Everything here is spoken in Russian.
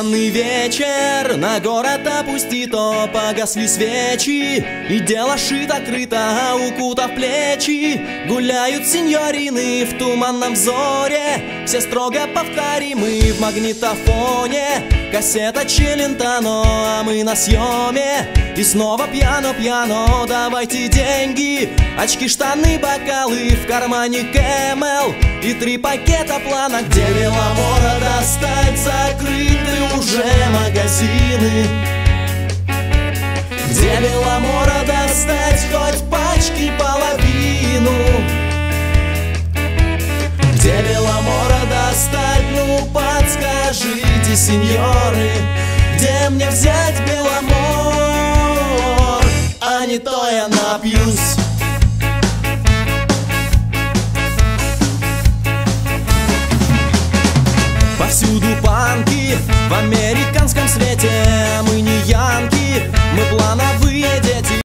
Туманный вечер, на город опустито, погасли свечи, и дело шито-крыто, укутав плечи. Гуляют сеньорины в туманном взоре, все строго повторимы в магнитофоне. Кассета Челентано, а мы на съеме. И снова пьяно-пьяно, давайте деньги. Очки, штаны, бокалы, в кармане Кэмел. И 3 пакета плана, где Беломора достать. Закрыты уже магазины. Где Беломора достать хоть пачки половину. Где Беломора достать, ну подскажите, сеньоры. Где мне взять Беломор? А не то я напьюсь.